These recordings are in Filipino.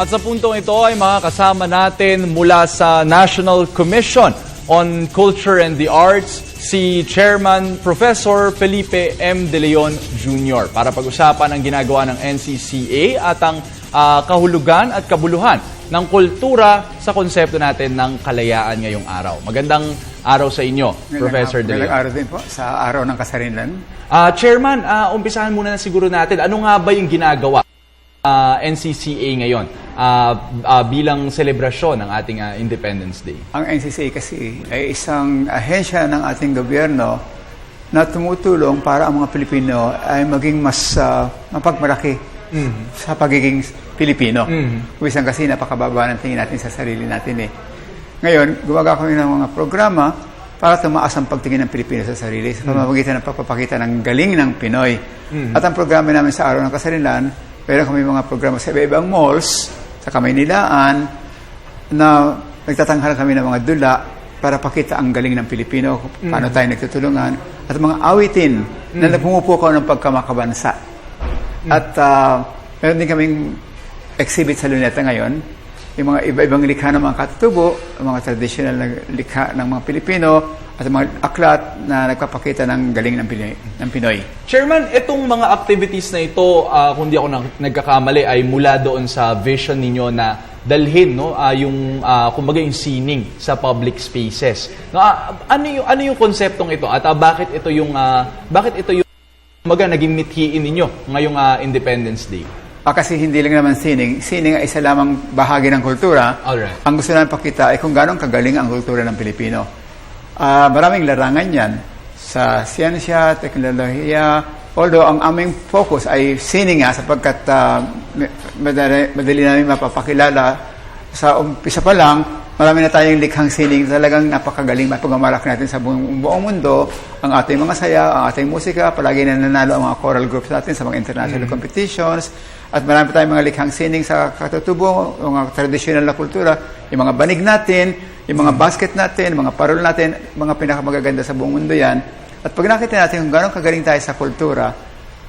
At sa puntong ito ay makakasama natin mula sa National Commission on Culture and the Arts, si Chairman Professor Felipe M. De Leon Jr. para pag-usapan ang ginagawa ng NCCA at ang kahulugan at kabuluhan ng kultura sa konsepto natin ng kalayaan ngayong araw. Magandang araw sa inyo, Professor De Leon. Magandang araw din po sa araw ng kasarilan. Chairman, umpisahan muna na siguro natin, ano nga ba yung ginagawa NCCA ngayon bilang selebrasyon ng ating Independence Day? Ang NCCA kasi ay isang ahensya ng ating gobyerno na tumutulong para ang mga Pilipino ay maging mas mapagmalaki sa pagiging Pilipino. Kumisan kasi napakababa ng tingin natin sa sarili natin eh. Ngayon, gumagawa kami ng mga programa para tumaas ang pagtingin ng Pilipino sa sarili sa pamamagitan ng pagpapakita ng galing ng Pinoy. At ang programa namin sa Araw ng Kasarilan, meron kami mga programa sa iba-ibang malls, sa Kamaynilaan, na nagtatanghal kami ng mga dula para pakita ang galing ng Pilipino, paano tayo nagtutulungan, at mga awitin na pumupukaw ng pagkamakabansa. At meron din kaming exhibit sa Luneta ngayon, yung mga iba-ibang likha ng mga katutubo, mga traditional na likha ng mga Pilipino, at mga aklat na nagpapakita ng galing ng Pinoy. Chairman, itong mga activities na ito, kung di ako nagkakamali, ay mula doon sa vision ninyo na dalhin yung kumbaga yung sining sa public spaces. Ano yung konseptong ito at bakit ito yung kumbaga naging mithiin ninyo ngayong Independence Day? Kasi hindi lang naman sining. Sining ay isa lamang bahagi ng kultura. Alright. Ang gusto namin pakita ay kung gano'ng kagaling ang kultura ng Pilipino. Maraming larangan yan sa siyensya, teknolohiya, although ang aming focus ay sining sapagkat madali namin mapapakilala. Sa umpisa pa lang, marami na tayong likhang sining, talagang napakagaling mapagmamalak natin sa buong mundo. Ang ating mga saya, ang ating musika, palagi na nanalo ang mga choral groups natin sa mga international competitions. At marami tayong mga likhang sining sa katutubo, mga traditional na kultura, yung mga banig natin, yung mga basket natin, mga parol natin, mga pinakamagaganda sa buong mundo yan. At pag nakita natin kung gano'ng kagaling tayo sa kultura,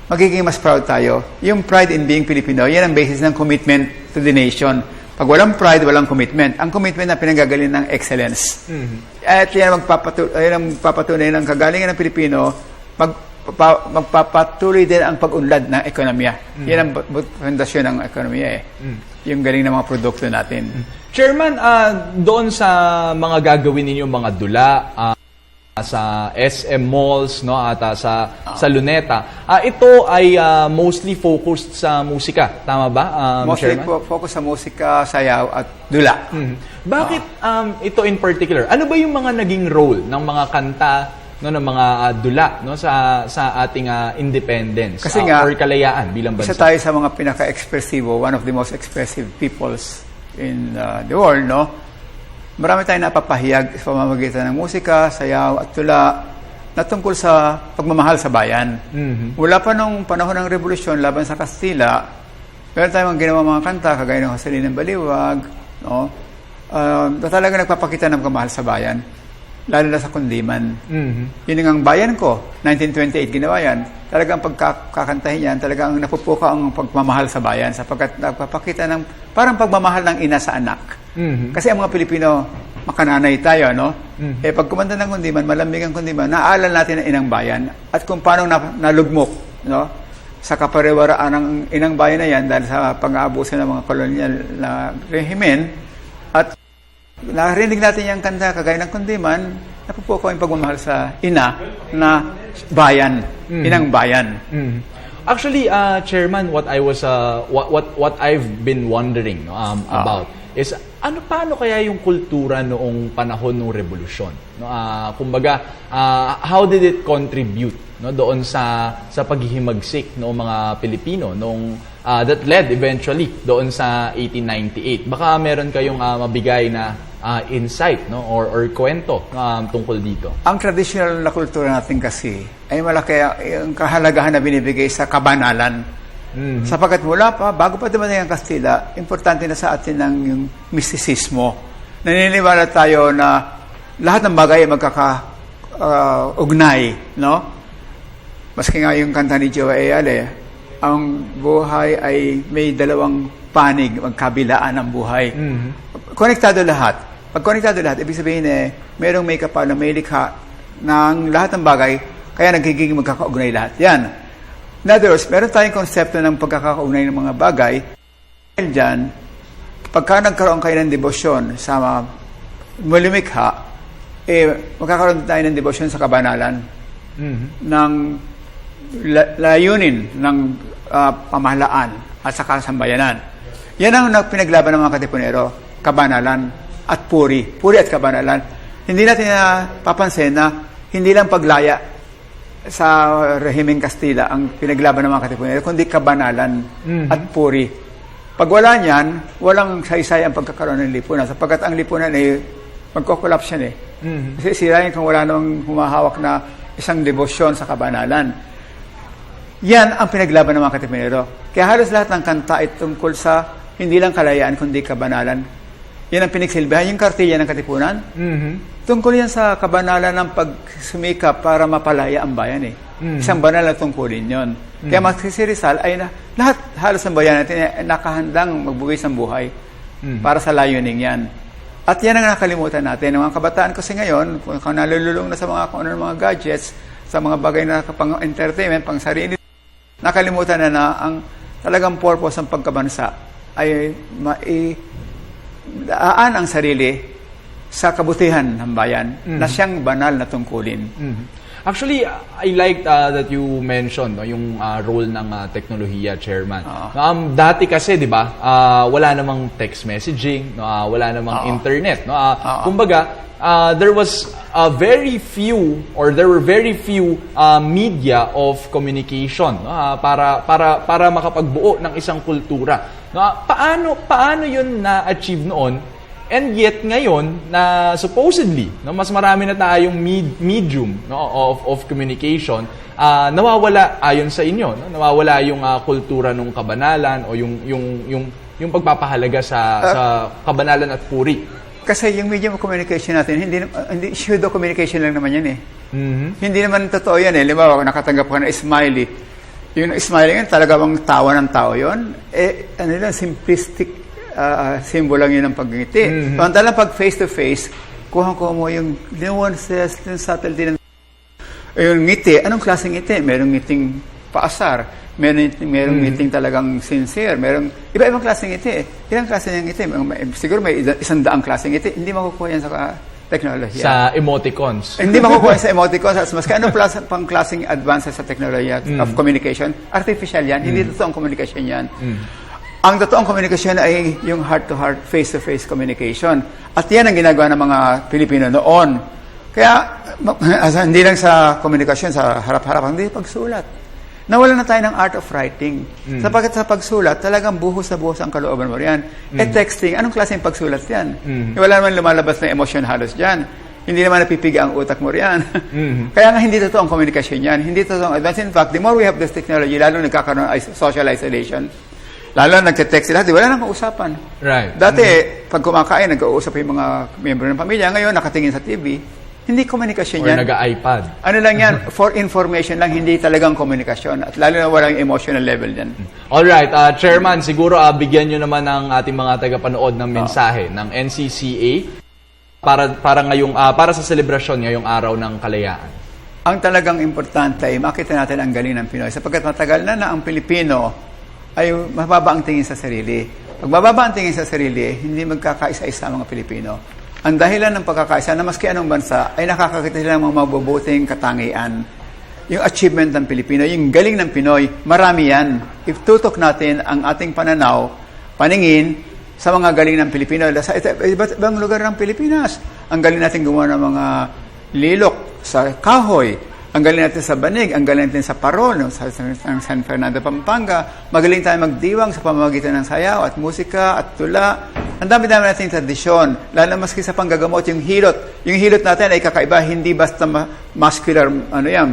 magiging mas proud tayo. Yung pride in being Filipino, yan ang basis ng commitment to the nation. Pag walang pride, walang commitment. Ang commitment na pinanggagaling ng excellence. At yan ang magpapatunay ng kagalingan ng Pilipino, magpapatuloy din ang pag-unlad ng ekonomiya. Yan ang fondasyon ng ekonomiya yung galing ng mga produkto natin. Chairman, doon sa mga gagawin ninyo mga dula, sa SM malls at sa Luneta, ito ay mostly focused sa musika, tama ba, Mostly Chairman? focus sa musika, sayaw at dula. Bakit ito in particular? Ano ba yung mga naging role ng mga kanta ng mga dula sa ating independence Kasi nga, or kalayaan bilang bansa? Isa tayo sa mga pinaka-expressivo, one of the most expressive peoples in the world, no? Marami tayong napapahayag sa pamamagitan ng musika, sayaw at tula na tungkol sa pagmamahal sa bayan. Mula pa nung panahon ng Revolusyon laban sa Kastila, meron tayong ginawa mga kanta, kagaya ng Joselina Baliwag, no? Na talaga nagpapakita ng pagmamahal sa bayan, lalo na sa Kundiman. Yun ang bayan ko, 1928 ginawa yan. Talagang pagkakantahin yan, talagang napupuka ang pagmamahal sa bayan sapagkat nagpapakita ng parang pagmamahal ng ina sa anak. Kasi ang mga Pilipino, makananay tayo, no? Pag kumanta ng Kundiman, malambing ang Kundiman, naaalala natin ang inang bayan at kung paano nalugmok, no? Sa kapariwaraan ng inang bayan na yan dahil sa pang-aabuso ng mga kolonyal na rehimen. At narinig natin yung kanta kagaya ng Kundiman, napupuko yung pagmamahal sa ina na bayan, inang bayan. Actually, Chairman, what I've been wondering about is paano kaya yung kultura noong panahon ng revolusyon? Kumbaga, how did it contribute doon sa paghihimagsik ng mga Pilipino that led eventually doon sa 1898? Baka meron kayong mabigay na insight or kwento tungkol dito. Ang traditional na kultura natin kasi ay malaki ang kahalagahan na binibigay sa kabanalan. Sapagkat bago pa dumating ang Kastila, importante na sa atin yung mistisismo. Naniniwala tayo na lahat ng bagay ay magkakaugnay, no? Maski nga yung kanta ni Joe Ayala, ang buhay ay may dalawang panig, magkabilaan ng buhay. Konektado lahat. Pag konektado lahat, ibig sabihin merong may kapal na may likha ng lahat ng bagay, kaya nagiging magkakaugnay lahat. Yan. In other words, meron tayong konsepto ng pagkakaugnay ng mga bagay. Dahil dyan, pagka nagkaroon kayo ng debosyon sa mulimikha, magkakaroon tayo ng debosyon sa kabanalan ng layunin ng pamahalaan at sa kasambayanan. Yan ang pinaglaban ng mga Katipunero, kabanalan at puri. Puri at kabanalan. Hindi natin papansin na hindi lang paglaya sa rehimeng Kastila ang pinaglaban ng mga Katipunero, kundi kabanalan at puri. Pag wala niyan, walang saysay ang pagkakaroon ng lipunan. Sapagkat ang lipunan ay magkokolaps yan Kasi sirayin kung wala namang humahawak na isang debosyon sa kabanalan. Yan ang pinaglaban ng mga Katipunero. Kaya halos lahat ng kanta ay tungkol sa hindi lang kalayaan, kundi kabanalan. Yan ang pinagsilbihan. Yung kartilya ng Katipunan, tungkol yan sa kabanalan ng pagsumikap para mapalaya ang bayan Isang banal na tungkulin yon. Kaya si Rizal ay lahat halos ng bayan natin ay nakahandang magbugay ng buhay para sa layuning yan. At yan ang nakalimutan natin. Ang mga kabataan kasi ngayon, kung nalululong na sa mga mga gadgets, sa mga bagay na pang-entertainment, pang-sarili, nakalimutan na ang talagang purpose ng pagkabansa ay maidaan ang sarili sa kabutihan ng bayan na siyang banal na tungkulin. Actually, I liked that you mentioned yung role ng teknolohiya, Chairman. Dati kasi, di ba, wala namang text messaging, wala namang internet. Kumbaga, there were very few media of communication para makapagbuo ng isang kultura. Paano yun na-achieve noon? And yet ngayon na supposedly mas marami na tayong medium of communication, nawawala ayon sa inyo, nawawala yung kultura ng kabanalan o yung pagpapahalaga sa kabanalan at puri. Kasi yung medium of communication natin, hindi pseudo communication lang naman yan Hindi naman totoo yan Halimbawa, nakatanggap ka na smiley. Yung smiley yan, talaga bang tawa ng tao yun? Simplistic symbol lang yun ng pagngiti. Pantalang pag face-to-face, kuha mo yung nuances, yung subtlety ng yung ngiti. Anong klaseng ngiti? Merong ngiting paasar. Merong ngiting talagang sincere. Merong iba-ibang klaseng ngiti. Ilang klase ng ngiti? Siguro may 100 klaseng ngiti. Hindi makukuha yan sa teknolohiya. Sa emoticons. Hindi makukuha sa emoticons. Mas anong pang klaseng advances sa teknolohiya of communication? Artificial yan. Hindi totoong communication yan. Ang totoong komunikasyon ay yung heart-to-heart, face-to-face communication. At yan ang ginagawa ng mga Pilipino noon. Kaya, hindi lang sa komunikasyon, sa harap-harap, hindi pagsulat. Nawala na tayo ng art of writing. Sapagkat sa pagsulat, talagang buhos na buhos ang kalooban mo riyan. Texting, anong klaseng pagsulat yan? Wala naman lumalabas na emosyon halos dyan. Hindi naman napipiga ang utak mo riyan. Kaya nga hindi totoong komunikasyon yan. Hindi totoong advance. In fact, the more we have this technology, lalo nagkakaroon ng social isolation. Lalo nagte-text sila, wala nang kausapan. Right. Dati, pag kumakain, nag-uusap yung mga miyembro ng pamilya. Ngayon, nakatingin sa TV. Hindi komunikasyon yan. Or nag-iPad. Ano lang yan, for information lang, hindi talagang komunikasyon. At lalo na walang emotional level yan. Alright, Chairman, siguro bigyan nyo naman ng ating mga tagapanood ng mensahe ng NCCA para sa selebrasyon ngayong araw ng kalayaan. Ang talagang importante ay makita natin ang galing ng Pinoy. Sapagkat matagal na ang Pilipino ay mababa ang tingin sa sarili. Pag mababa ang tingin sa sarili, hindi magkakaisa-isa ang mga Pilipino. Ang dahilan ng pagkakaisa na maski anong bansa ay nakakakita sila ng mga mabubuting katangian. Yung achievement ng Pilipino, yung galing ng Pinoy, marami yan. If tutok natin ang ating pananaw, paningin sa mga galing ng Pilipino, sa iba't ibang lugar ng Pilipinas. Ang galing natin gumawa ng mga lilok sa kahoy, ang galing natin sa banig, ang galing natin sa parol, sa San Fernando, Pampanga. Magaling tayo magdiwang sa pamamagitan ng sayaw at musika at tula. Ang dami-dami nating tradisyon. Lalo maski sa panggagamot, yung hilot. Yung hilot natin ay kakaiba, hindi basta muscular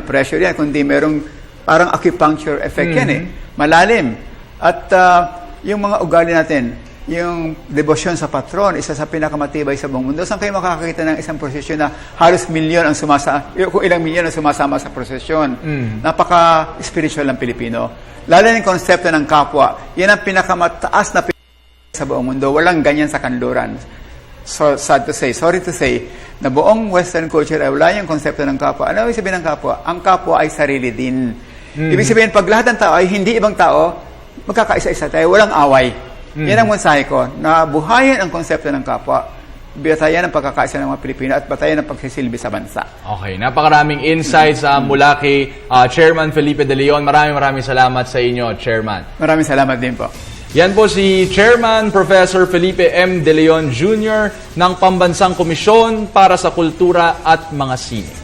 pressure yan, kundi merong parang acupuncture effect yan Malalim. At yung mga ugali natin, yung debosyon sa patron, isa sa pinakamatibay sa buong mundo. Saan kayo makakakita ng isang prosesyon na halos milyon ang kung ilang milyon ang sumasama sa prosesyon? Napaka-spiritual ng Pilipino. Lalo yung konsepto ng kapwa. Yan ang pinakamataas na sa buong mundo. Walang ganyan sa kanluran. So, sad to say, sorry to say, na buong Western culture ay wala yung konsepto ng kapwa. Ano ibig sabihin ng kapwa? Ang kapwa ay sarili din. Ibig sabihin, pag lahat ng tao ay hindi ibang tao, magkakaisa-isa tayo, walang away. Yan ang mensahe ko, na buhayin ang konsepto ng kapwa. Batayan ang pagkakaisa ng mga Pilipino at batayan ang pagsisilbi sa bansa. Okay, napakaraming insights mula kay Chairman Felipe De Leon. Maraming salamat sa inyo, Chairman. Maraming salamat din po. Yan po si Chairman Professor Felipe M. De Leon Jr. ng Pambansang Komisyon para sa Kultura at Mga Sine.